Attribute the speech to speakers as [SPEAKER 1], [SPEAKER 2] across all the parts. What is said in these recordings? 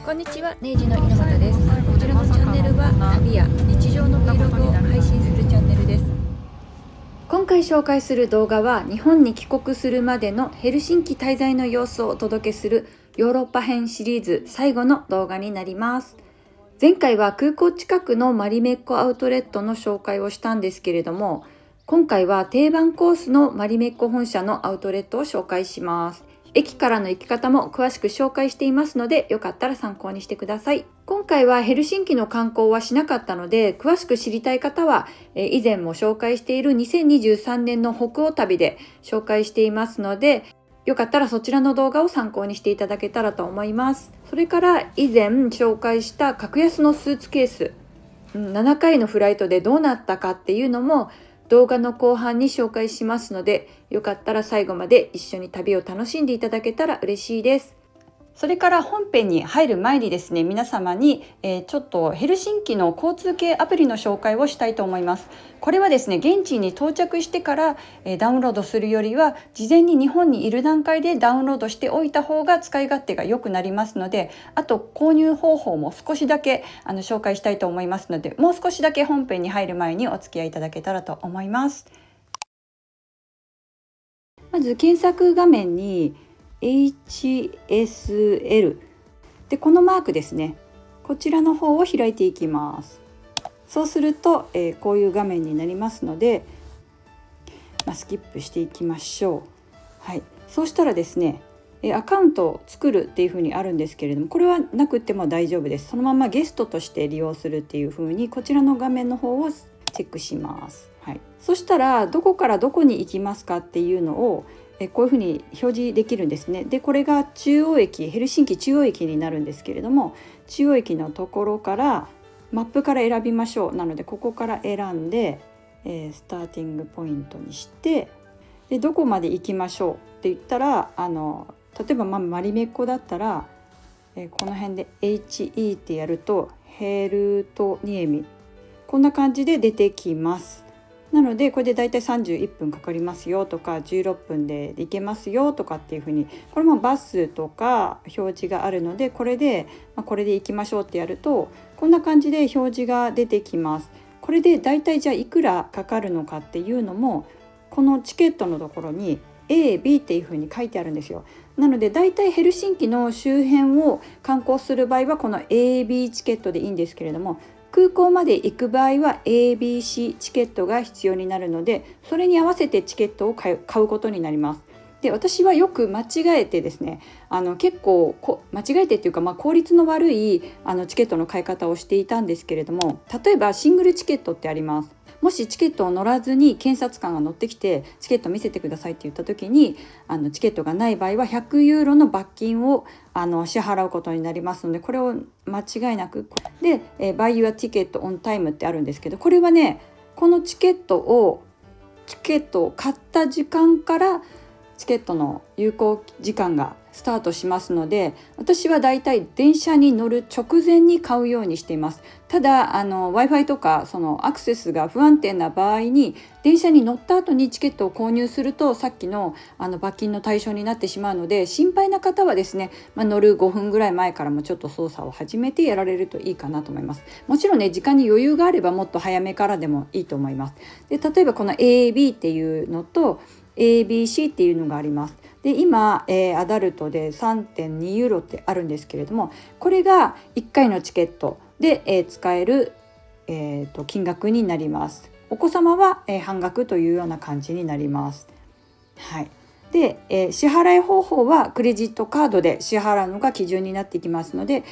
[SPEAKER 1] こんにちは、ネイジの稲本です。こちらのチャンネルは旅や日常の Vlog を配信するチャンネルです。今回紹介する動画は日本に帰国するまでのヘルシンキ滞在の様子をお届けするヨーロッパ編シリーズ最後の動画になります。前回は空港近くのマリメッコアウトレットの紹介をしたんですけれども、今回は定番コースのマリメッコ本社のアウトレットを紹介します。駅からの行き方も詳しく紹介していますので、よかったら参考にしてください。今回はヘルシンキの観光はしなかったので、詳しく知りたい方は以前も紹介している2023年の北欧旅で紹介していますので、よかったらそちらの動画を参考にしていただけたらと思います。それから以前紹介した格安のスーツケース、7回のフライトでどうなったかっていうのも動画の後半に紹介しますので、よかったら最後まで一緒に旅を楽しんでいただけたら嬉しいです。それから本編に入る前にですね、皆様に、ちょっとヘルシンキの交通系アプリの紹介をしたいと思います。これはですね、現地に到着してから、ダウンロードするよりは事前に日本にいる段階でダウンロードしておいた方が使い勝手が良くなりますので、あと購入方法も少しだけ紹介したいと思いますので、もう少しだけ本編に入る前にお付き合いいただけたらと思います。まず検索画面にHSL でこのマークですね、こちらの方を開いていきます。そうすると、こういう画面になりますので、スキップしていきましょう。はい、そうしたらですね、アカウントを作るっていう風にあるんですけれども、これはなくても大丈夫です。そのままゲストとして利用するっていう風にこちらの画面の方をチェックします。はい、そしたらどこからどこに行きますかっていうのをこういうふうに表示できるんですね。でこれが中央駅、ヘルシンキ中央駅になるんですけれども、中央駅のところからマップから選びましょう。なのでここから選んで、スターティングポイントにして、でどこまで行きましょうって言ったら、例えばマリメッコだったら、この辺で HE ってやるとヘルトニエミ、こんな感じで出てきます。なのでこれでだいたい31分かかりますよとか、16分で行けますよとかっていう風に、これもバスとか表示があるので、これで行きましょうってやるとこんな感じで表示が出てきます。これでだいたいじゃあいくらかかるのかっていうのも、このチケットのところに A、B っていう風に書いてあるんですよ。なのでだいたいヘルシンキの周辺を観光する場合はこの A、B チケットでいいんですけれども、空港まで行く場合は ABC チケットが必要になるので、それに合わせてチケットを買うことになります。で私はよく間違えてですね、結構間違えてっていうか、効率の悪いチケットの買い方をしていたんですけれども、例えばシングルチケットってあります。もしチケットを乗らずに検察官が乗ってきてチケット見せてくださいって言った時に、チケットがない場合は100ユーロの罰金を支払うことになりますので、これを間違いなくで、Buy your ticket on time ってあるんですけど、これはね、このチケットを買った時間からチケットの有効時間がスタートしますので、私はだいたい電車に乗る直前に買うようにしています。ただWi-Fi とかそのアクセスが不安定な場合に、電車に乗った後にチケットを購入するとさっきの罰金の対象になってしまうので、心配な方はですね、乗る5分ぐらい前からもちょっと操作を始めてやられるといいかなと思います。もちろんね、時間に余裕があればもっと早めからでもいいと思います。で例えばこの AB っていうのとABC っていうのがあります。で今、アダルトで 3.2 ユーロってあるんですけれども、これが1回のチケットで、使える、金額になります。お子様は、半額というような感じになります。はい、で、支払い方法はクレジットカードで支払うのが基準になってきますので、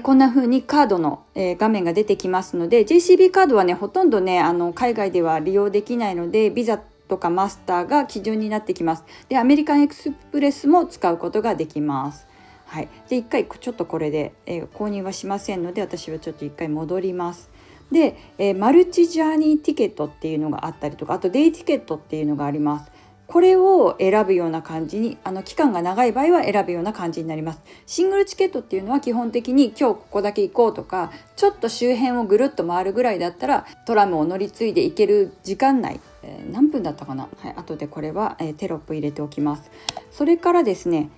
[SPEAKER 1] こんな風にカードの、画面が出てきますので、 JCB カードはね、ほとんどね海外では利用できないので、ビザとかマスターが基準になってきます。でアメリカンエクスプレスも使うことができます。はい、で1回ちょっとこれで、購入はしませんので、私はちょっと1回戻ります。で、マルチジャーニーティケットっていうのがあったりとか、あとデイティケットっていうのがあります。これを選ぶような感じに、期間が長い場合は選ぶような感じになります。シングルチケットっていうのは基本的に今日ここだけ行こうとか、ちょっと周辺をぐるっと回るぐらいだったらトラムを乗り継いで行ける時間内、何分だったかな、はい、後でこれは、テロップ入れておきます。それからですね、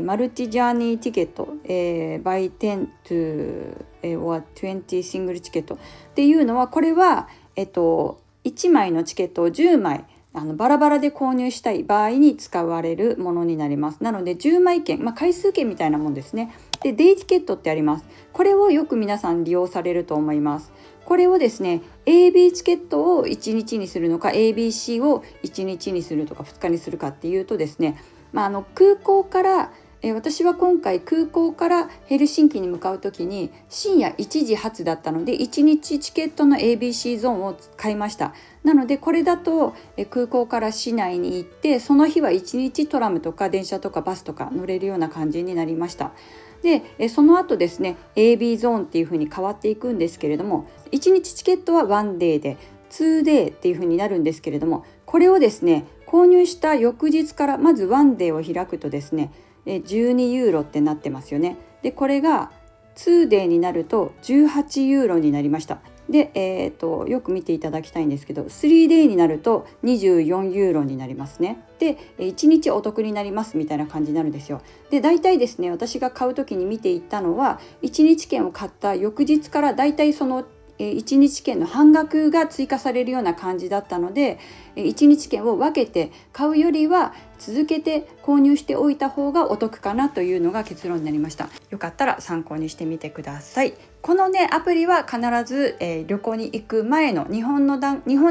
[SPEAKER 1] マルチジャーニーティケット、by 10 to or 20シングルチケットっていうのは、これは、1枚のチケットを10枚バラバラで購入したい場合に使われるものになります。なので10枚券、回数券みたいなもんですね。でデイティケットってあります。これをよく皆さん利用されると思います。これをですね AB チケットを1日にするのか ABC を1日にするとか2日にするかっていうとですね、空港から私は今回空港からヘルシンキに向かう時に深夜1時発だったので1日チケットの ABC ゾーンを買いました。なのでこれだと空港から市内に行ってその日は1日トラムとか電車とかバスとか乗れるような感じになりました。でその後ですね AB ゾーンっていう風に変わっていくんですけれども、1日チケットは 1day で 2day っていう風になるんですけれども、これをですね購入した翌日からまず 1day を開くとですね12ユーロってなってますよね。でこれが 2day になると18ユーロになりました。で、よく見ていただきたいんですけど 3day になると24ユーロになりますね。で1日お得になりますみたいな感じになるんですよ。で大体ですね私が買う時に見ていったのは1日券を買った翌日から大体その1日券の半額が追加されるような感じだったので、1日券を分けて買うよりは続けて購入しておいた方がお得かなというのが結論になりました。よかったら参考にしてみてください。このねアプリは必ず、旅行に行く前の日本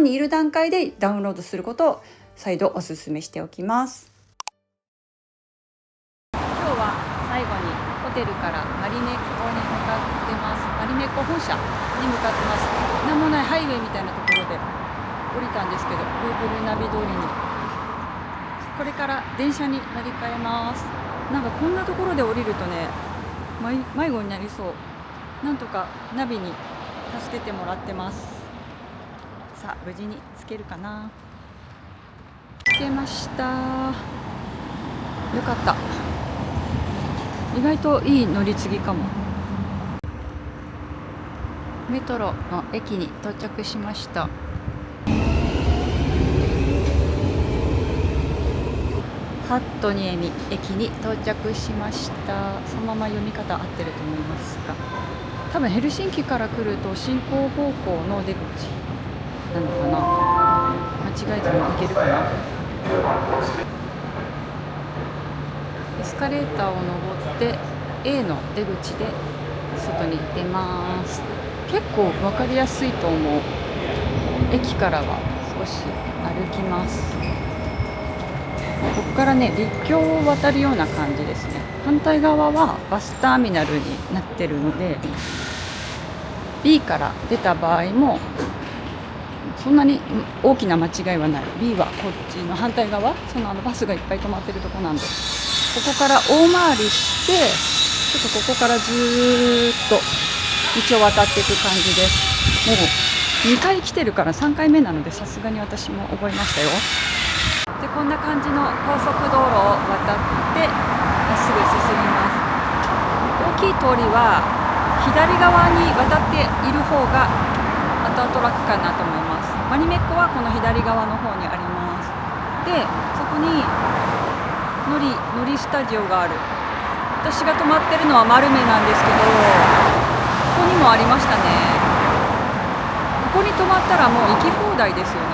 [SPEAKER 1] にいる段階でダウンロードすることを再度お勧めしておきます。今日は最後にホテルからマリメッコに向かってます。マリメッコ本社に向かってます。なんもないハイウェイみたいなところで降りたんですけど Google ナビ通りにこれから電車に乗り換えます。なんかこんなところで降りるとね迷子になりそう。なんとかナビに助けてもらってます。さあ無事に着けるかな。着けました。よかった。意外といい乗り継ぎかも。メトロの駅に到着しました。ハットニエミ駅に到着しました。そのまま読み方合ってると思いますが、多分ヘルシンキから来ると進行方向の出口なのかな。間違えずに行けるかな。エスカレーターを登って A の出口で外に出ます。結構分かりやすいと思う。駅からは少し歩きます。ここからね陸橋を渡るような感じですね。反対側はバスターミナルになってるので B から出た場合もそんなに大きな間違いはない。 B はこっちの反対側、そのバスがいっぱい止まってるとこなんで、ここから大回りしてちょっとここからずーっと道を渡っていく感じです。もう2回来てるから3回目なのでさすがに私も覚えましたよ。でこんな感じの高速道路を渡ってまっすぐ進みます。大きい通りは左側に渡っている方が後々楽かなと思います。マリメッコはこの左側の方にあります。でそこに乗りスタジオがある。私が泊まってるのはマルメなんですけど、ここにもありましたね。ここに泊まったらもう行き放題ですよね。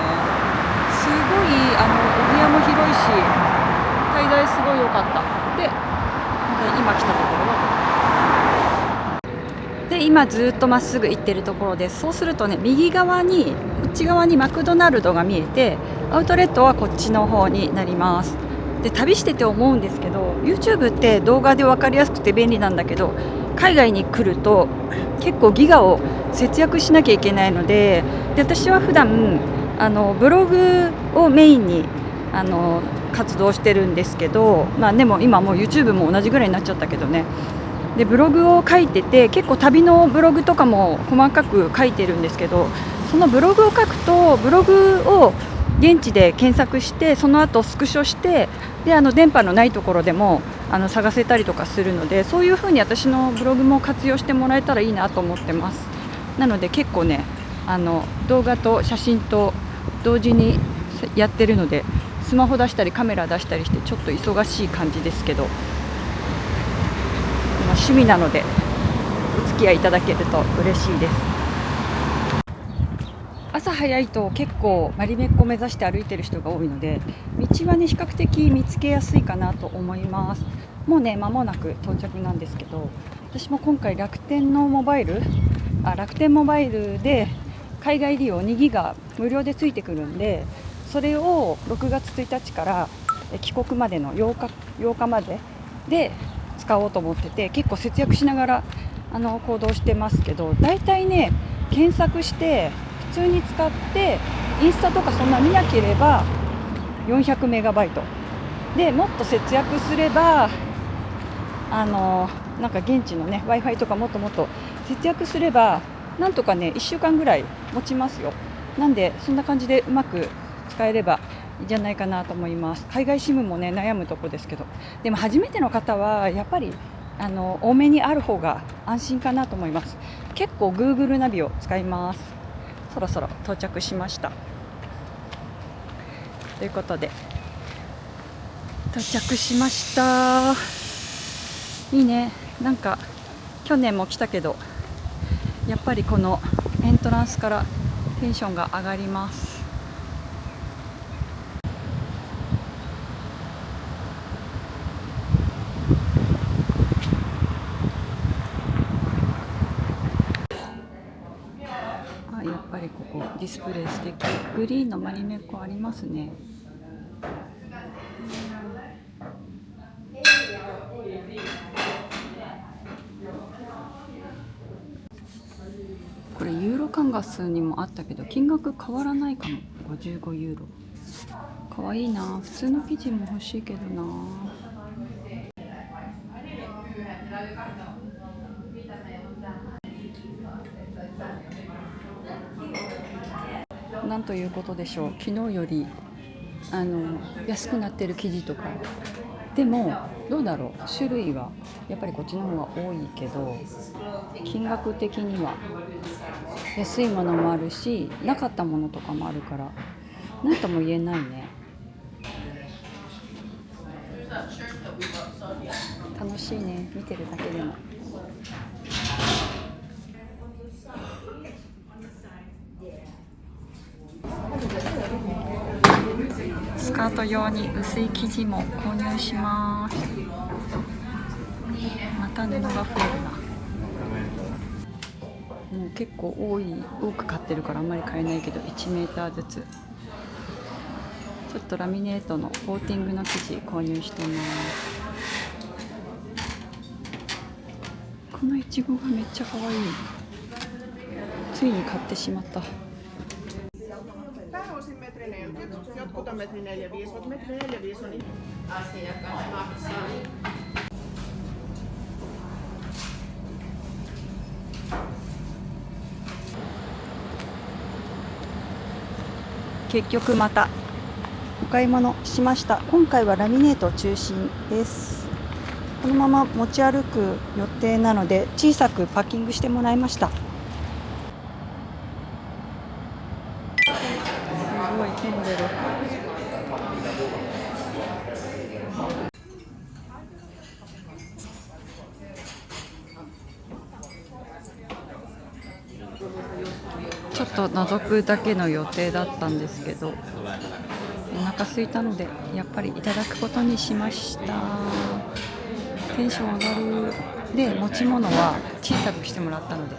[SPEAKER 1] すごいお部屋も広いし滞在すごい良かった。で今来たところはで今ずっとまっすぐ行ってるところです。そうするとね右側に内側にマクドナルドが見えてアウトレットはこっちの方になります。で旅してて思うんですけど YouTube って動画で分かりやすくて便利なんだけど海外に来ると結構ギガを節約しなきゃいけないので、私は普段ブログをメインに活動してるんですけど、でも今もう YouTube も同じぐらいになっちゃったけどね。でブログを書いてて結構旅のブログとかも細かく書いてるんですけど、そのブログを書くとブログを現地で検索してその後スクショしてで電波のないところでも探せたりとかするので、そういう風に私のブログも活用してもらえたらいいなと思ってます。なので結構ね動画と写真と同時にやってるのでスマホ出したりカメラ出したりしてちょっと忙しい感じですけど、趣味なのでお付き合いいただけると嬉しいです。朝早いと結構マリメッコを目指して歩いてる人が多いので、道はね比較的見つけやすいかなと思います。もうね間もなく到着なんですけど、私も今回楽天モバイルで海外利用2ギガ無料でついてくるんで、それを6月1日から帰国までの8日までで使おうと思ってて、結構節約しながら行動してますけど、だいたいね検索して普通に使ってインスタとかそんな見なければ400メガバイトで、もっと節約すればなんか現地のね Wi-Fi とかもっともっと節約すればなんとかね1週間ぐらい持ちますよ。なんでそんな感じでうまく使えればいいんじゃないかなと思います。海外 SIM もね悩むとこですけど、でも初めての方はやっぱり多めにある方が安心かなと思います。結構 Google ナビを使います。そろそろ到着しましたということで、到着しました。いいね。なんか去年も来たけどやっぱりこのエントランスからテンションが上がります。やっぱりここディスプレイ素敵。グリーンのマリメッコありますね。これユーロカンガスにもあったけど金額変わらないかも。55ユーロ。かわいいな。普通の生地も欲しいけどな。なんということでしょう。昨日より安くなってる生地とかでもどうだろう、種類はやっぱりこっちの方が多いけど、金額的には安いものもあるしなかったものとかもあるから何とも言えないね。楽しいね、見てるだけでも。スカート用に薄い生地も購入します。また布が増えるな。もう結構多く買ってるからあんまり買えないけど1メーターずつ。ちょっとラミネートのコーティングの生地購入してます。このいちごがめっちゃ可愛い。ついに買ってしまった。
[SPEAKER 2] Pääosin 1,40 jotkut on 1,45 mutta 1,45 on asiakas maksaa.
[SPEAKER 1] 結局またお買い物しました。今回はラミネート中心です。このまま持ち歩く予定なので小さくパッキングしてもらいました。すごい混んでる。ちょっと覗くだけの予定だったんですけど、お腹空いたのでやっぱりいただくことにしました。テンション上がる。で、持ち物は小さくしてもらったので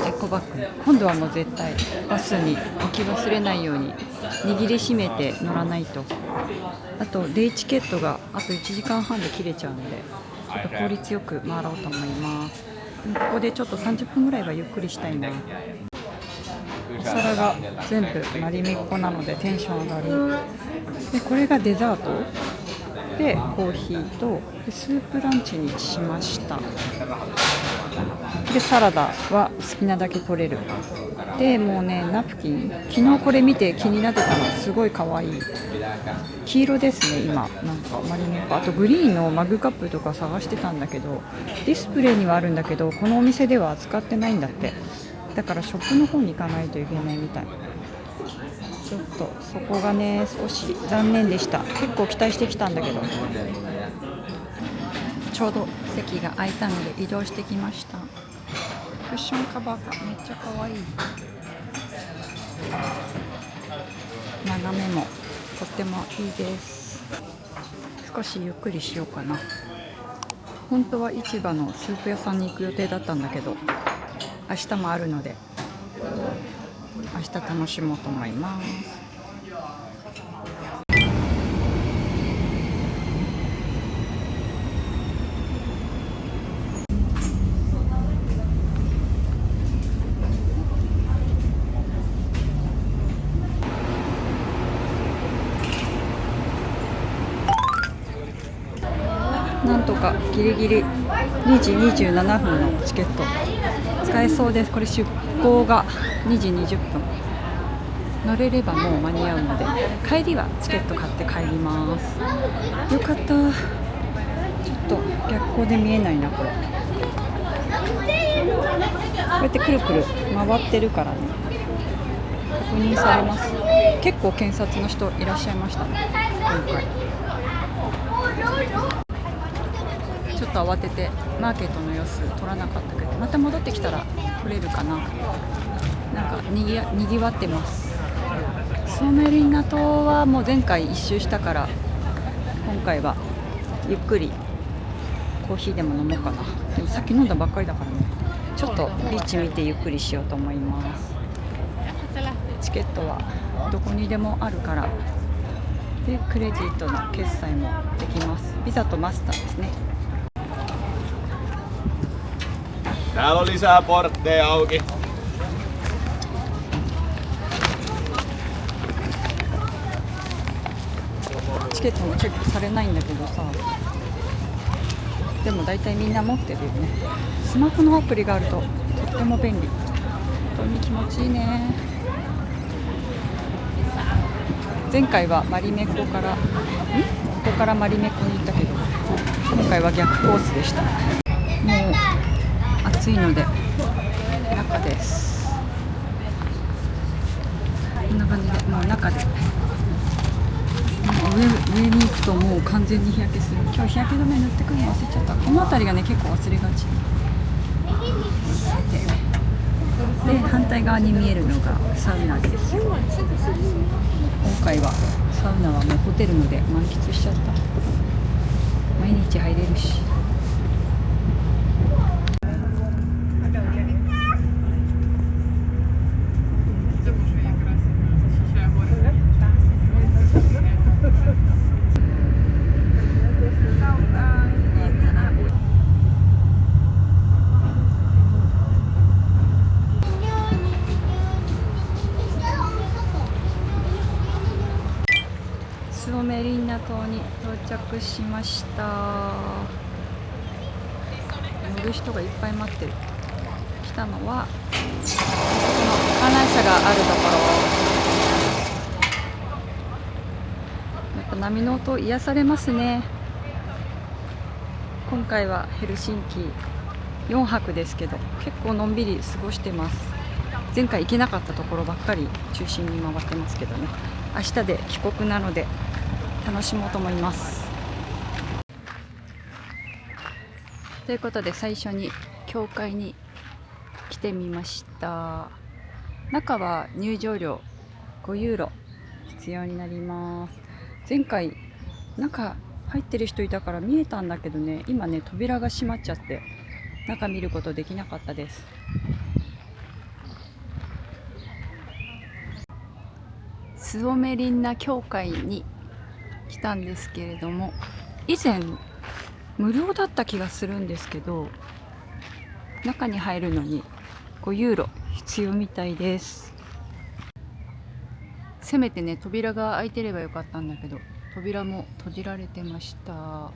[SPEAKER 1] エコバッグに、今度はもう絶対バスに置き忘れないように握りしめて乗らないと。あとデイチケットがあと1時間半で切れちゃうのでちょっと効率よく回ろうと思います。ここでちょっと30分ぐらいはゆっくりしたいな。お皿が全部マリメッコなのでテンション上がる。でこれがデザートでコーヒーとでスープランチにしました。でサラダは好きなだけ取れる。でもうねナプキン、昨日これ見て気になってたの、すごい可愛い黄色ですね。今なんかマリメッコ、あとグリーンのマグカップとか探してたんだけどディスプレイにはあるんだけどこのお店では扱ってないんだって。だからショップの方に行かないといけないみたい。ちょっとそこがね少し残念でした。結構期待してきたんだけどちょうど席が空いたので移動してきました。クッションカバーがめっちゃ可愛い。眺めもとってもいいです。少しゆっくりしようかな。本当は市場のスープ屋さんに行く予定だったんだけど、明日もあるので明日楽しもうと思います。なんとかギリギリ2時27分のチケット使えそうです。これ出港が2時20分。乗れればもう間に合うので、帰りはチケット買って帰ります。よかった。ちょっと逆光で見えないなこれ。こうやってくるくる回ってるからね、確認されます。結構検察の人いらっしゃいましたね今回。ちょっと慌ててマーケットの様子撮らなかったけど、また戻ってきたら撮れるかな。なんかにぎわってます。スオメリンナ島はもう前回一周したから、今回はゆっくりコーヒーでも飲もうかな。でもさっき飲んだばっかりだからね、ちょっとビーチ見てゆっくりしようと思います。チケットはどこにでもあるから、でクレジットの決済もできます。ビザとマスターですね。
[SPEAKER 3] Täällä on lisää portteja auki.
[SPEAKER 1] チケットもチェックされないんだけどさ、でも大体みんな持ってるよね。スマホのアプリがあるととっても便利。本当に気持ちいいね。前回はマリメコからここからマリメコに行ったけど、今回は逆コースでした。もう暑いので中です。こんな感じでもう中で、上に行くともう完全に日焼けする。今日日焼け止め塗ってくるの忘れちゃった。この辺りがね結構忘れがちで、反対側に見えるのがサウナです。今回はサウナはもうホテルので満喫しちゃった。毎日入れるし。スオメリンナ島に到着しました。乗る人がいっぱい待ってる。来たのはこの観覧車があるところ。やっぱ波の音癒されますね。今回はヘルシンキ4泊ですけど、結構のんびり過ごしてます。前回行けなかったところばっかり中心に回ってますけどね。明日で帰国なので楽しもうと思います。ということで最初に教会に来てみました。中は入場料5ユーロ必要になります。前回中入ってる人いたから見えたんだけどね、今ね扉が閉まっちゃって中見ることできなかったです。スオメリンナ教会に来たんですけれども、以前無料だった気がするんですけど、中に入るのに5ユーロ必要みたいです。せめてね扉が開いてればよかったんだけど、扉も閉じられてました。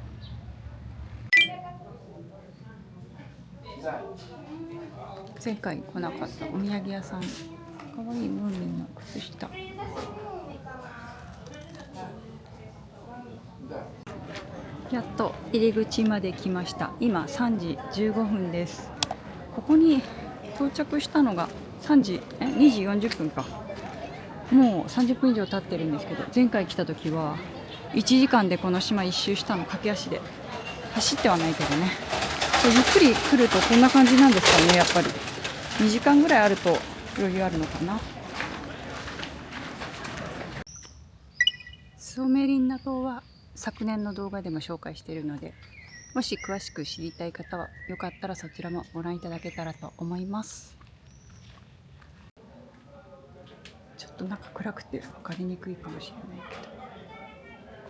[SPEAKER 1] 前回来なかったお土産屋さん、かわいいムーミンの靴下。やっと入り口まで来ました。今3時15分です。ここに到着したのが2時40分か。もう30分以上経ってるんですけど、前回来た時は1時間でこの島一周したの、駆け足で。走ってはないけどね。ゆっくり来るとこんな感じなんですかね。やっぱり2時間ぐらいあると余裕あるのかな。スオメリンナ島は昨年の動画でも紹介しているので、もし詳しく知りたい方はよかったらそちらもご覧いただけたらと思います。ちょっと中暗くて分かりにくいかもしれないけど、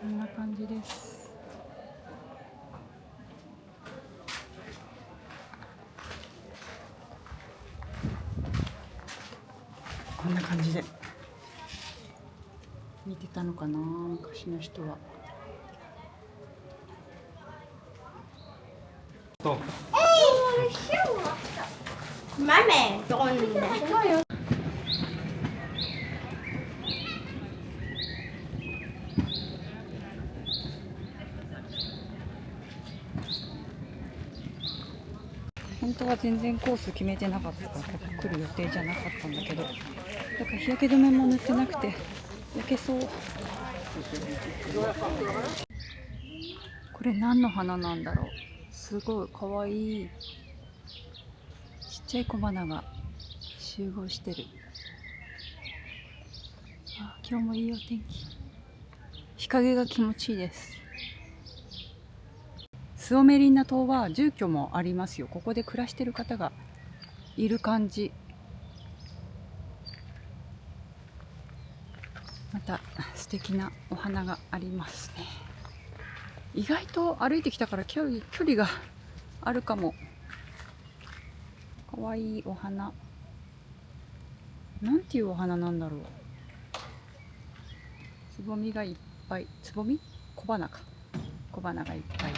[SPEAKER 1] こんな感じです。こんな感じで見てたのかな、昔の人は。本当は全然コース決めてなかったから来る予定じゃなかったんだけど、だから日焼け止めも塗ってなくて焼けそう。これ何の花なんだろう。すごいかわいい。ちっちゃい小花が集合してる。あ、今日もいいお天気。日陰が気持ちいいです。スオメリンナ島は住居もありますよ。ここで暮らしてる方がいる感じ。また素敵なお花がありますね。意外と歩いてきたから距離があるかも。かわいいお花。なんていうお花なんだろう。つぼみがいっぱい。つぼみ？小花か。小花がいっぱい。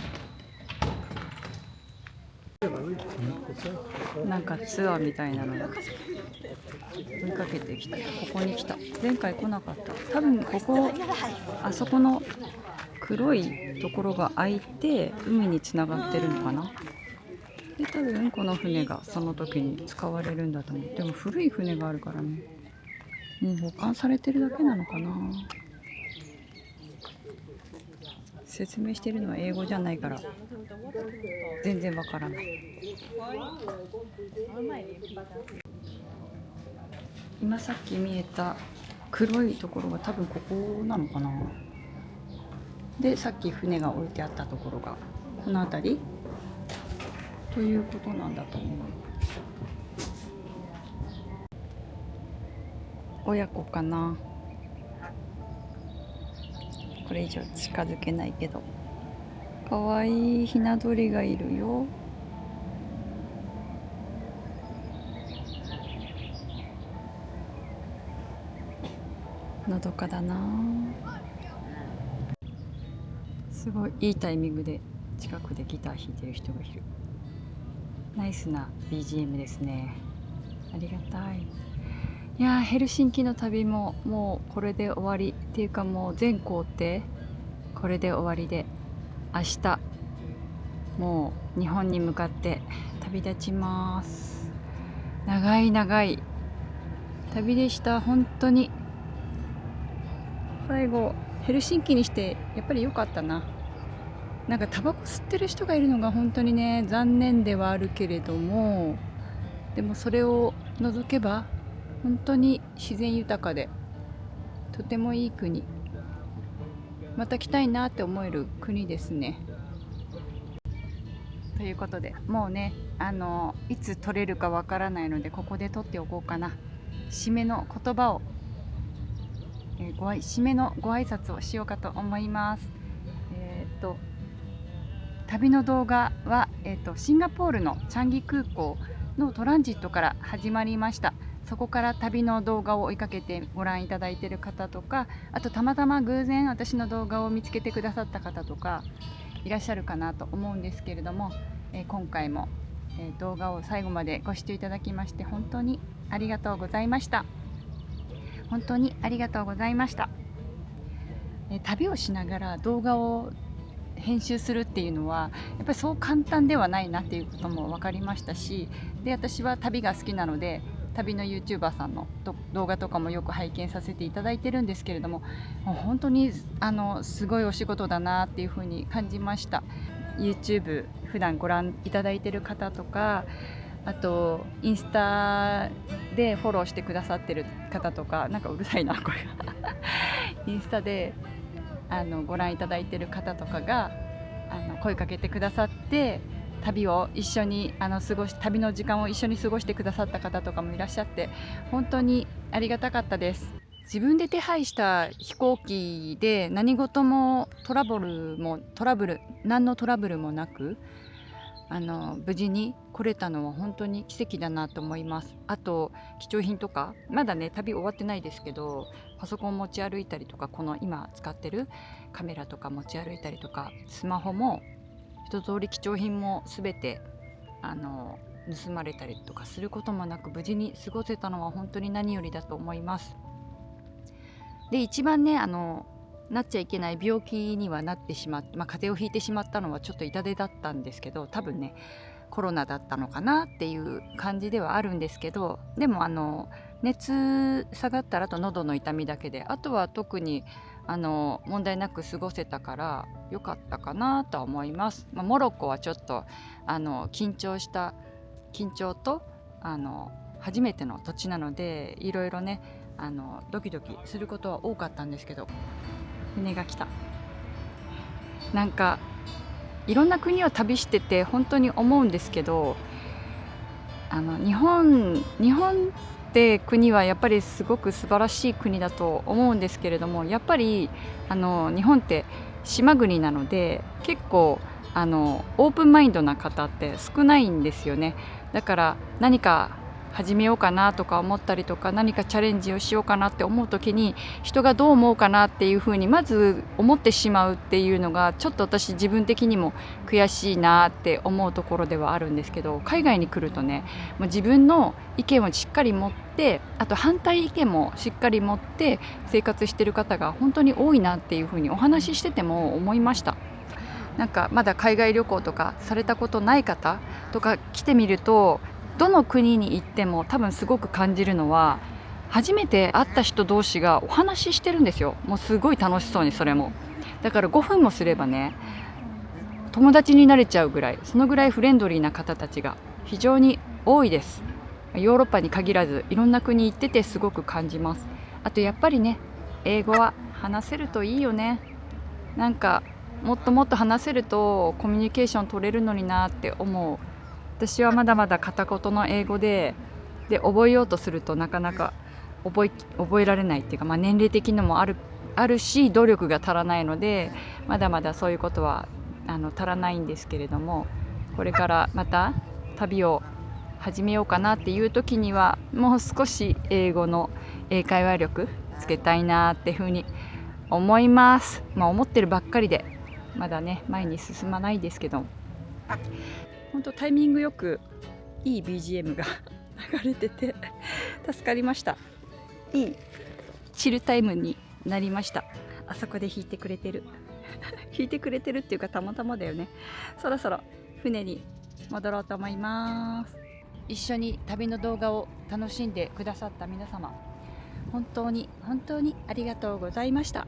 [SPEAKER 1] なんかツアーみたいなのが追いかけてきた。ここに来た。前回来なかった。多分ここ、あそこの黒いところが開いて海につながってるのかな。で、多分この船がその時に使われるんだと思う。でも古い船があるからね、もう保管されてるだけなのかな。説明してるのは英語じゃないから全然わからない。今さっき見えた黒いところが多分ここなのかな。で、さっき船が置いてあったところがこの辺りということなんだと思う。親子かな。これ以上近づけないけど、かわいいひな鳥がいるよ。のどかだな。すごいいいタイミングで近くでギター弾いてる人がいる。ナイスな BGM ですね。ありがたい。いやー、ヘルシンキの旅ももうこれで終わりっていうか、もう全行程これで終わりで、明日もう日本に向かって旅立ちます。長い長い旅でした。本当に最後ヘルシンキにしてやっぱり良かったな。なんかタバコ吸ってる人がいるのが本当にね、残念ではあるけれども、でもそれを除けば本当に自然豊かでとてもいい国、また来たいなって思える国ですね。ということで、もうね、いつ撮れるかわからないのでここで撮っておこうかな。締めの言葉を、締めのご挨拶をしようかと思います。旅の動画は、シンガポールのチャンギ空港のトランジットから始まりました。そこから旅の動画を追いかけてご覧いただいている方とか、あとたまたま偶然私の動画を見つけてくださった方とかいらっしゃるかなと思うんですけれども、今回も、動画を最後までご視聴いただきまして本当にありがとうございました。本当にありがとうございました。旅をしながら動画を編集するっていうのはやっぱりそう簡単ではないなっていうことも分かりましたし、で、私は旅が好きなので旅の YouTuber さんの動画とかもよく拝見させていただいてるんですけれども、もう本当にすごいお仕事だなっていうふうに感じました。YouTube 普段ご覧いただいている方とか、あとインスタでフォローしてくださってる方とか、なんかうるさいなこれがインスタでご覧いただいている方とかが声かけてくださって、旅を一緒に旅の時間を一緒に過ごしてくださった方とかもいらっしゃって、本当にありがたかったです。自分で手配した飛行機で何事も何のトラブルもなく無事に来れたのは本当に奇跡だなと思います。あと貴重品とか、まだね旅終わってないですけど、パソコン持ち歩いたりとか、この今使ってるカメラとか持ち歩いたりとか、スマホも一通り貴重品も全て盗まれたりとかすることもなく無事に過ごせたのは本当に何よりだと思います。で一番ねなっちゃいけない病気にはなってしまって、風邪をひいてしまったのはちょっと痛手だったんですけど、多分ねコロナだったのかなっていう感じではあるんですけど、でも熱下がったらあと喉の痛みだけで、あとは特に問題なく過ごせたから良かったかなとは思います。モロッコはちょっと緊張と初めての土地なので、いろいろねドキドキすることは多かったんですけど、船が来た。なんかいろんな国を旅してて本当に思うんですけど、日本って国はやっぱりすごく素晴らしい国だと思うんですけれども、やっぱり日本って島国なので結構オープンマインドな方って少ないんですよね。だから何か始めようかなとか思ったりとか、何かチャレンジをしようかなって思う時に、人がどう思うかなっていうふうにまず思ってしまうっていうのが、ちょっと私自分的にも悔しいなって思うところではあるんですけど、海外に来るとね、もう自分の意見をしっかり持って、あと反対意見もしっかり持って生活してる方が本当に多いなっていうふうにお話ししてても思いました。なんかまだ海外旅行とかされたことない方とか来てみると、どの国に行っても多分すごく感じるのは、初めて会った人同士がお話ししてるんですよ。もうすごい楽しそうに。それもだから5分もすればね友達になれちゃうぐらい、そのぐらいフレンドリーな方たちが非常に多いです。ヨーロッパに限らずいろんな国行っててすごく感じます。あとやっぱりね、英語は話せるといいよね。なんかもっともっと話せるとコミュニケーション取れるのになって思う。私はまだまだ片言の英語で覚えようとするとなかなか覚えられないっていうか、年齢的のもあるし、努力が足らないのでまだまだそういうことは足らないんですけれども、これからまた旅を始めようかなっていう時にはもう少し英語の英会話力つけたいなっていうふうに思います。思ってるばっかりでまだね前に進まないですけど、本当タイミングよくいい BGM が流れてて助かりました。いいチルタイムになりました。あそこで弾いてくれてる弾いてくれてるっていうかたまたまだよね。そろそろ船に戻ろうと思います。一緒に旅の動画を楽しんでくださった皆様、本当に本当にありがとうございました。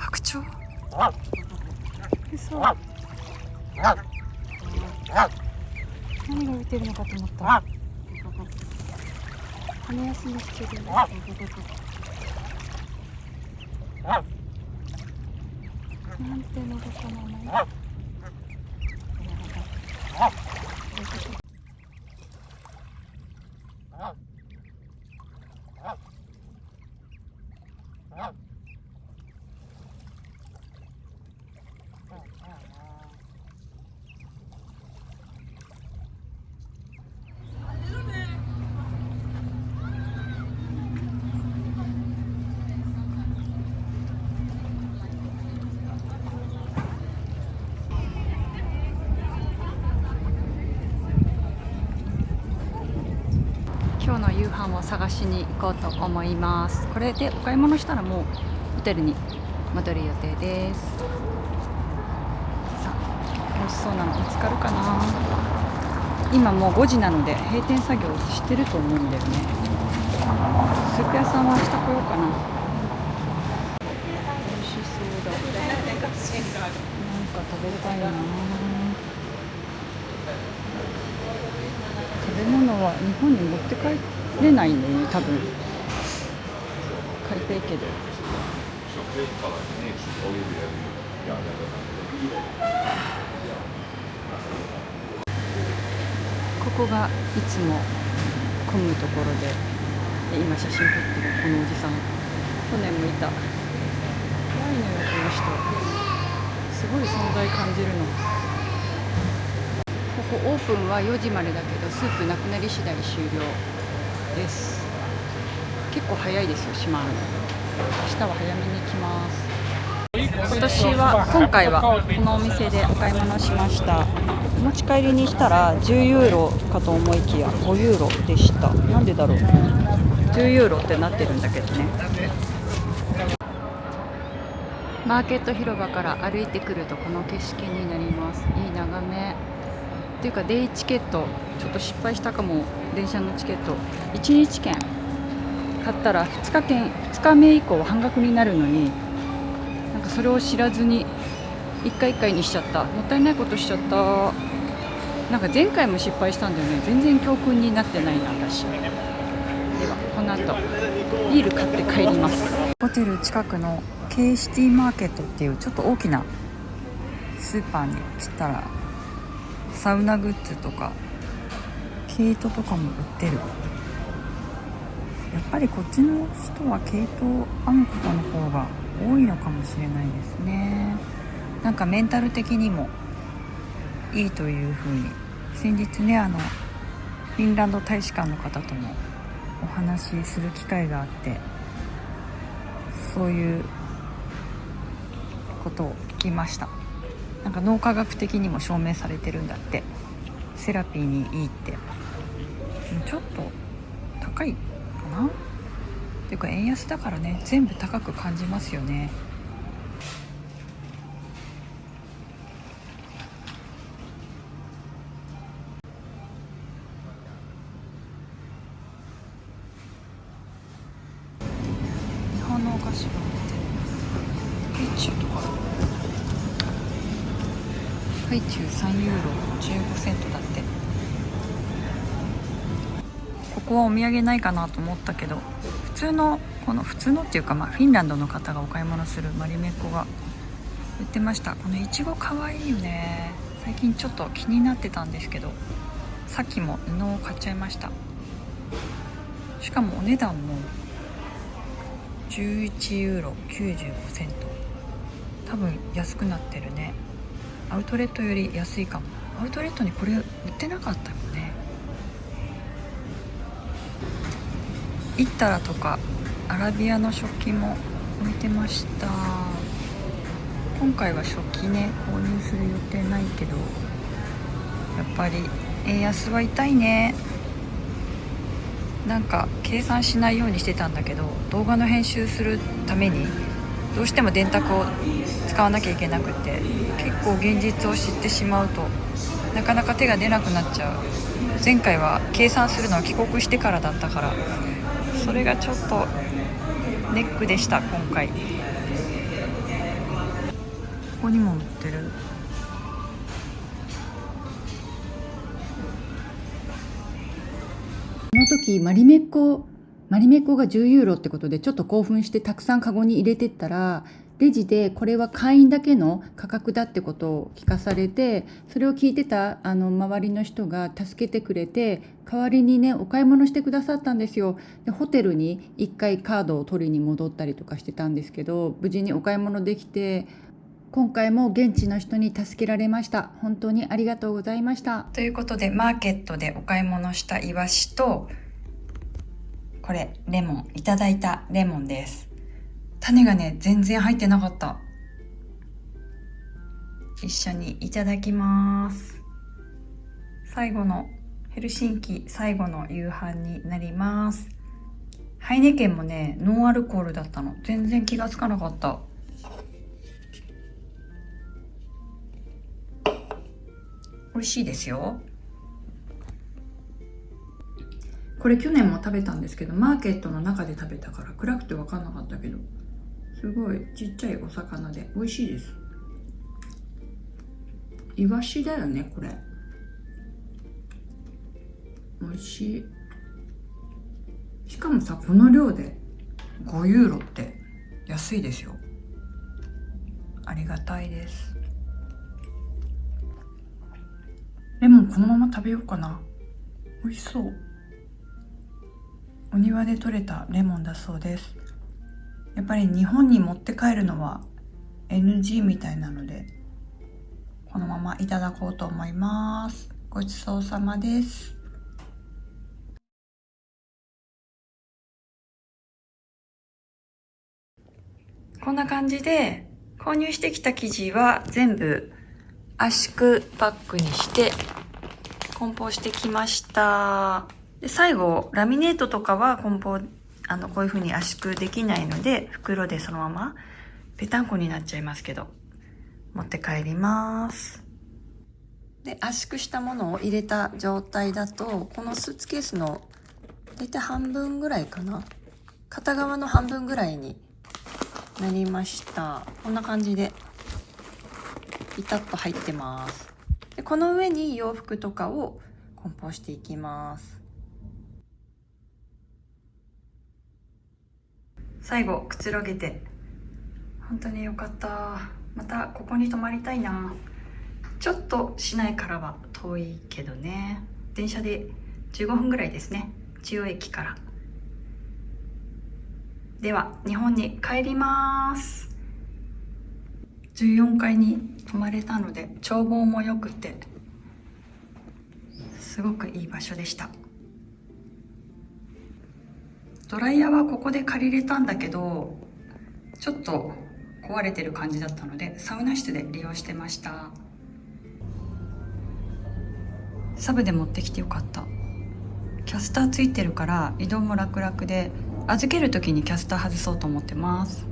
[SPEAKER 1] 白鳥？嘘。何が浮いてるのかと思った。羽休みしてる。なんてのどかなの。今日の夕飯を探しに行こうと思います。これでお買い物したらもうホテルに戻る予定です。さあ美味しそうなの見つかるかな。今もう5時なので閉店作業してると思うんだよね。スープ屋さんは明日来ようかな。美味しそうだ。なんか食べたいな。食べ物は日本に持って帰れないんだよね、多分。買いたいけど。ここがいつも混むところで、今写真撮ってるこのおじさん、去年もいた。怖いのよこの人、すごい存在感じるの。ここオープンは4時までだけど、スープなくなり次第終了です。結構早いですよ、閉まるの。明日は早めに行きます。今回はこのお店でお買い物しました。お持ち帰りにしたら10ユーロかと思いきや5ユーロでした。なんでだろう、10ユーロってなってるんだけどね。マーケット広場から歩いてくるとこの景色になります。いい眺めっていうか、デイチケットちょっと失敗したかも。電車のチケット1日券買ったら2日目以降半額になるのに、なんかそれを知らずに1回1回にしちゃった。もったいないことしちゃった。なんか前回も失敗したんだよね。全然教訓になってないな私。ではこの後ビール買って帰ります。ホテル近くの K シティマーケットっていうちょっと大きなスーパーに来たら、サウナグッズとか毛糸とかも売ってる。やっぱりこっちの人は毛糸を編むことの方が多いのかもしれないですね。なんかメンタル的にもいいというふうに、先日ねフィンランド大使館の方ともお話しする機会があって、そういうことを聞きました。なんか脳科学的にも証明されてるんだって。セラピーにいいって。ちょっと高いかなっていうか、円安だからね、全部高く感じますよね。日本のお菓子が売ってる。ハイチュウとか、ハイチュウ3ユーロ15セントだって。ここはお土産ないかなと思ったけど、普通のっていうか、フィンランドの方がお買い物するマリメッコが売ってました。このいちごかわいいよね。最近ちょっと気になってたんですけど、さっきも布を買っちゃいました。しかもお値段も11ユーロ95セント。多分安くなってるね。アウトレットより安いかも。アウトレットにこれ売ってなかったよね。イッタラとかアラビアの食器も置いてました。今回は食器ね購入する予定ないけど、やっぱり円安は痛いね。なんか計算しないようにしてたんだけど、動画の編集するためにどうしても電卓を使わなきゃいけなくて、結構現実を知ってしまうとなかなか手が出なくなっちゃう。前回は計算するのは帰国してからだったから、それがちょっとネックでした今回。ここにも売ってる。この時マリメッコが10ユーロってことでちょっと興奮してたくさんカゴに入れてったら、レジでこれは会員だけの価格だってことを聞かされて、それを聞いてた周りの人が助けてくれて、代わりにねお買い物してくださったんですよ。でホテルに1回カードを取りに戻ったりとかしてたんですけど、無事にお買い物できて、今回も現地の人に助けられました。本当にありがとうございました。ということでマーケットでお買い物したイワシと、これレモン、いただいたレモンです。種がね全然入ってなかった。一緒にいただきます。ヘルシンキ最後の夕飯になります。ハイネケンもねノンアルコールだったの。全然気がつかなかった。美味しいですよ。これ去年も食べたんですけど、マーケットの中で食べたから暗くて分かんなかったけど、すごいちっちゃいお魚で美味しいです。イワシだよねこれ。美味しい。しかもさ、この量で5ユーロって安いですよ。ありがたいです。レモンこのまま食べようかな。美味しそう。お庭で採れたレモンだそうです。やっぱり日本に持って帰るのは NG みたいなので、このままいただこうと思います。ごちそうさまです。こんな感じで購入してきた生地は全部圧縮パックにして梱包してきました。で最後ラミネートとかは梱包こういう風に圧縮できないので、袋でそのままぺたんこになっちゃいますけど持って帰ります。で圧縮したものを入れた状態だと、このスーツケースの大体半分ぐらいかな、片側の半分ぐらいになりました。こんな感じでピタッと入ってます。でこの上に洋服とかを梱包していきます。最後くつろげて本当に良かった。またここに泊まりたいな。ちょっと市内からは遠いけどね、電車で15分ぐらいですね、中央駅から。では日本に帰ります。14階に泊まれたので眺望も良くてすごくいい場所でした。ドライヤーはここで借りれたんだけど、ちょっと壊れてる感じだったのでサウナ室で利用してました。サブで持ってきてよかった。キャスターついてるから移動も楽々で、預ける時にキャスター外そうと思ってます。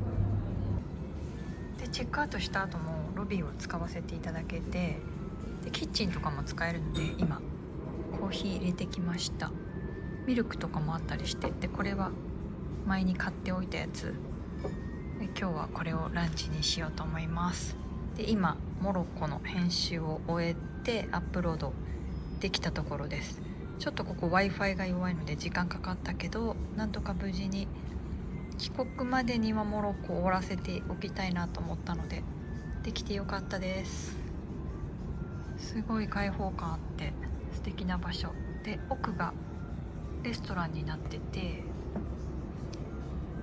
[SPEAKER 1] でチェックアウトした後もロビーを使わせていただけて、でキッチンとかも使えるので今コーヒー入れてきました。ミルクとかもあったりして、でこれは前に買っておいたやつで、今日はこれをランチにしようと思います。で今モロッコの編集を終えてアップロードできたところです。ちょっとここ Wi-Fi が弱いので時間かかったけど、なんとか無事に帰国までにはモロッコを終わらせておきたいなと思ったのでできてよかったです。すごい開放感あって素敵な場所で、奥がレストランになってて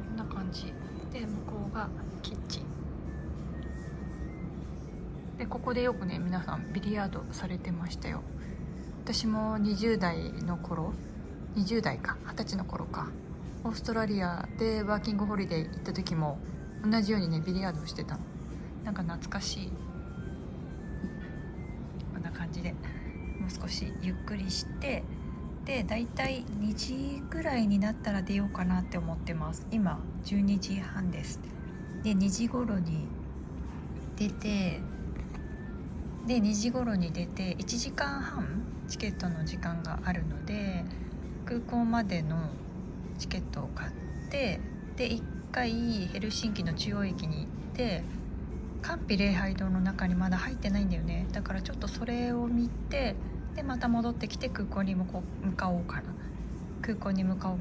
[SPEAKER 1] こんな感じで、向こうがキッチンで、ここでよくね皆さんビリヤードされてましたよ。私も20代の頃、20代か20歳の頃か、オーストラリアでワーキングホリデー行った時も同じようにねビリヤードをしてたの。なんか懐かしい。こんな感じでもう少しゆっくりして、でだいたい2時ぐらいになったら出ようかなって思ってます。今12時半です。で2時頃に出て、で2時頃に出て1時間半チケットの時間があるので、空港までのチケットを買って、で1回ヘルシンキの中央駅に行って、カンピ礼拝堂の中にまだ入ってないんだよね。だからちょっとそれを見て、でまた戻ってきて空港に向かおうか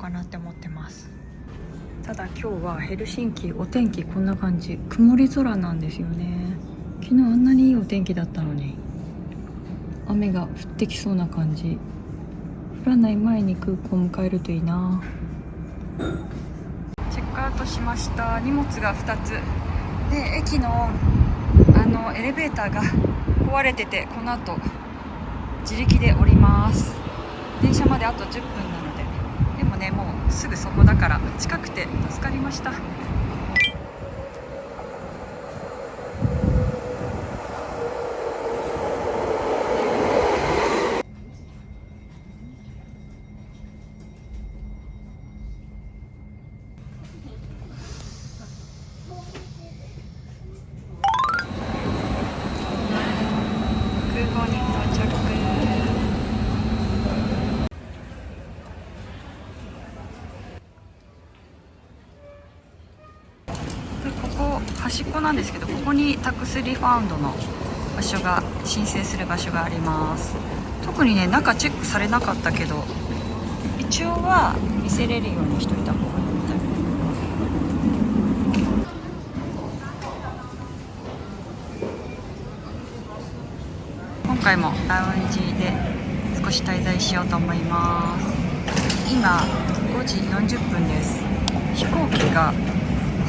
[SPEAKER 1] なって思ってます。ただ今日はヘルシンキお天気こんな感じ、曇り空なんですよね。昨日あんなにいいお天気だったのに雨が降ってきそうな感じ。降らない前に空港を迎えるといいな。チェックアウトしました。荷物が2つで、駅のエレベーターが壊れてて、この後自力で降ります。電車まであと10分なので、でもねもうすぐそこだから近くて助かりました。空港に到着端っこなんですけど、ここにタックスリファウンドの場所が、申請する場所があります。特にね中チェックされなかったけど、一応は見せれるようにしといた方がいいみたい。今回もラウンジで少し滞在しようと思います。今5時40分です。飛行機が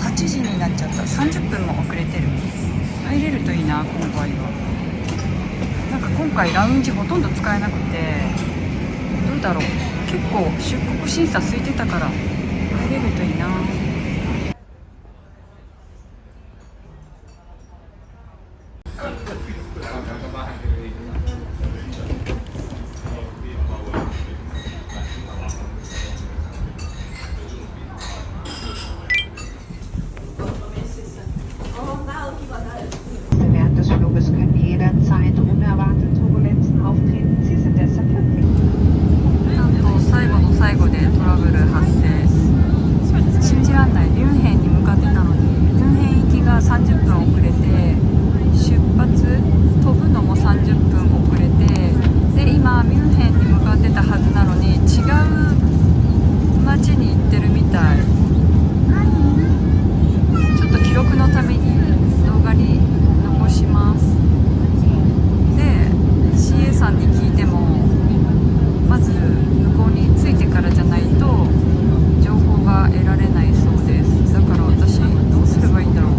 [SPEAKER 1] 8時になっちゃった。30分も遅れてる。入れるといいな今回は。なんか今回ラウンジほとんど使えなくて、どうだろう、結構出国審査空いてたから入れるといいな。
[SPEAKER 4] Während des Fluges können jederzeit unerwartete Turbulenzen auftreten. Sie sind deshalb verpflichtet.
[SPEAKER 1] なんと最後の最後でトラブル発生。信じらんない。ミュンヘンに向かってたのに、ミュンヘン行きが30分遅れて、出発飛ぶのも30分遅れて、で今ミュンヘンに向かってたはずなのに違う街に行ってるみたい。ちょっと記録のために動画に残します。で CA さんに聞いても、まず向こうに着いてからじゃないと情報が得られないそうです。だから私どうすればいいんだろう。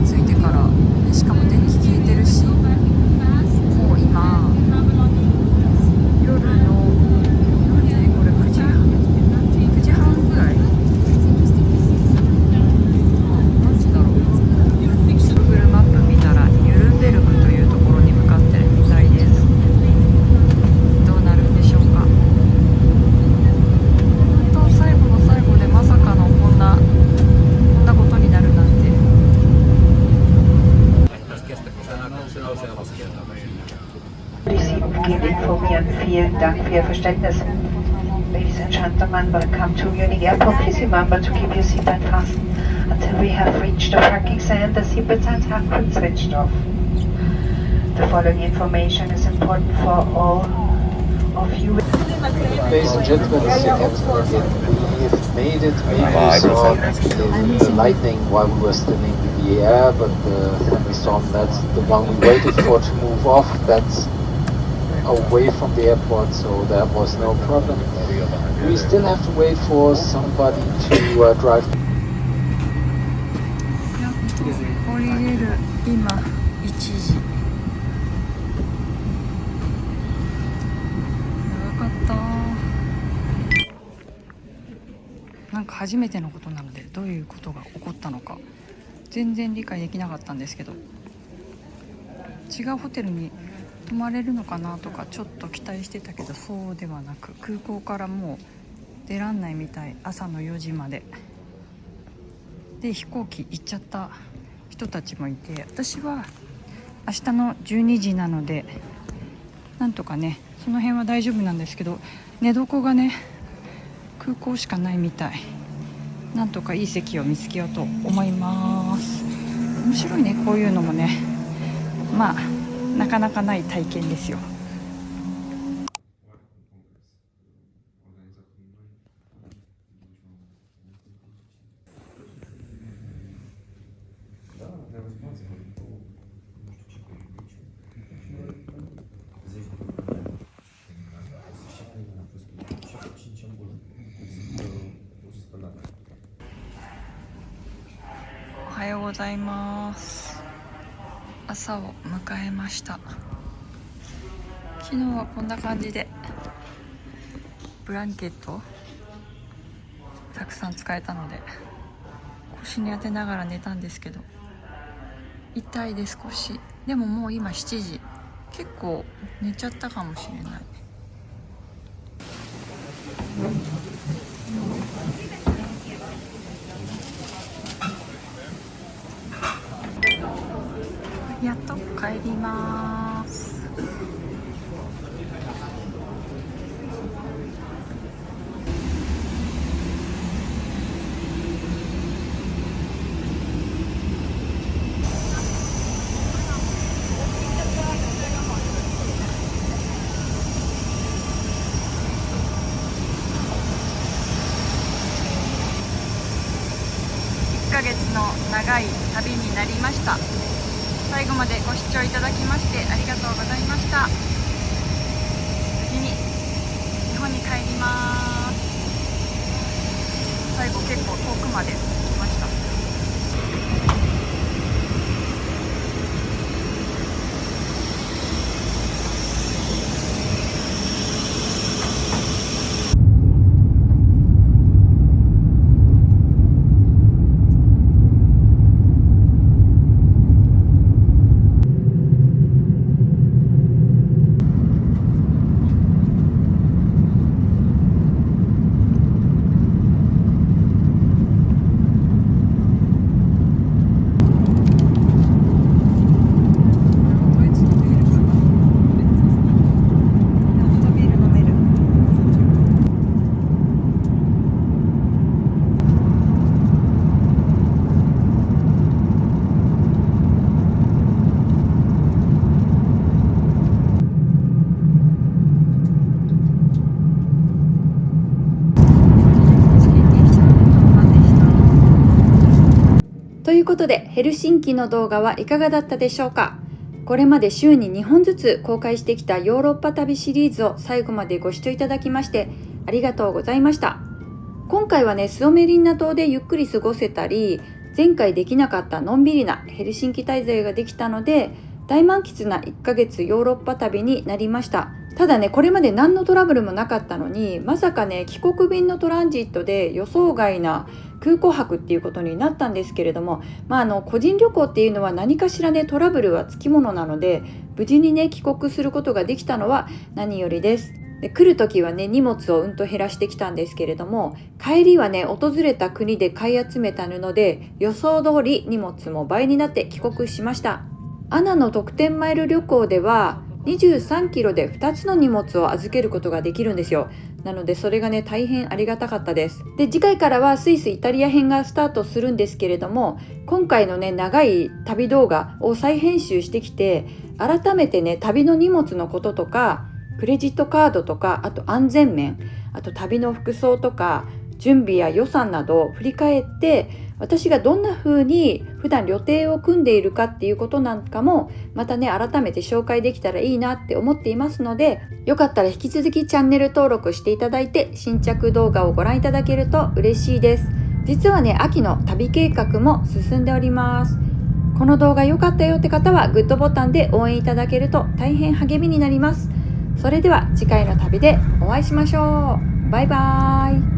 [SPEAKER 1] 着いてから、しかも電気消えてるし、もう今夜の何時、これ9時半ぐらい、何時だろう。Google マップ見たらニュルンベルグというところに向かってるみたいです。どうなるんでしょうか。本当最後の最後でまさかのこんなことになるなんて。
[SPEAKER 4] Beginnt informieren. Vielen Dank für Ihr Verständnis. Ladies and gentlemen, welcome to Munich Airport. Please remember to keep your seatbelt fastened until we have reached the parking stand. The seatbelt signs have been switched off. The following information is important for all of you.
[SPEAKER 5] Ladies and gentlemen, this is your captain again. We've made it. Maybe we saw the lightning while we were still in the air, but the thunderstorm, that's the one we waited for to move off. That's away from the airport, so that was no problem. We still have to wait for somebody to drive.
[SPEAKER 1] 降りれる今1時。長かった。なんか初めてのことなので、どういうことが起こったのか全然理解できなかったんですけど、違うホテルに泊まれるのかなとかちょっと期待してたけど、そうではなく、空港からもう出らんないみたい。朝の4時までで飛行機行っちゃった人たちもいて、私は明日の12時なのでなんとかね、その辺は大丈夫なんですけど、寝床がね空港しかないみたい。なんとかいい席を見つけようと思います。面白いね、こういうのもね。まあなかなかない体験ですよ。おはようございます。朝を迎えました。昨日はこんな感じでブランケットたくさん使えたので腰に当てながら寝たんですけど、痛いで少し。でももう今7時、結構寝ちゃったかもしれない。やっと帰ります。最後までご視聴いただきましてありがとうございました。無事に日本に帰ります。最後結構遠くまで来ました。ということでヘルシンキの動画はいかがだったでしょうか。これまで週に2本ずつ公開してきたヨーロッパ旅シリーズを最後までご視聴いただきましてありがとうございました。今回はねスオメリンナ島でゆっくり過ごせたり、前回できなかったのんびりなヘルシンキ滞在ができたので大満喫な1ヶ月ヨーロッパ旅になりました。ただねこれまで何のトラブルもなかったのに、まさかね帰国便のトランジットで予想外な空港泊っていうことになったんですけれども、個人旅行っていうのは何かしらねトラブルはつきものなので、無事にね帰国することができたのは何よりです。で来る時はね荷物を減らしてきたんですけれども、帰りはね訪れた国で買い集めた布で予想通り荷物も倍になって帰国しました。アナの特典マイル旅行では23キロで2つの荷物を預けることができるんですよ。なのでそれがね大変ありがたかったです。で次回からはスイスイタリア編がスタートするんですけれども、今回のね長い旅動画を再編集してきて、改めてね旅の荷物のこととかクレジットカードとか、あと安全面、あと旅の服装とか準備や予算などを振り返って、私がどんな風に普段予定を組んでいるかっていうことなんかもまたね改めて紹介できたらいいなって思っていますので、よかったら引き続きチャンネル登録していただいて新着動画をご覧いただけると嬉しいです。実はね秋の旅計画も進んでおります。この動画良かったよって方はグッドボタンで応援いただけると大変励みになります。それでは次回の旅でお会いしましょう。バイバーイ。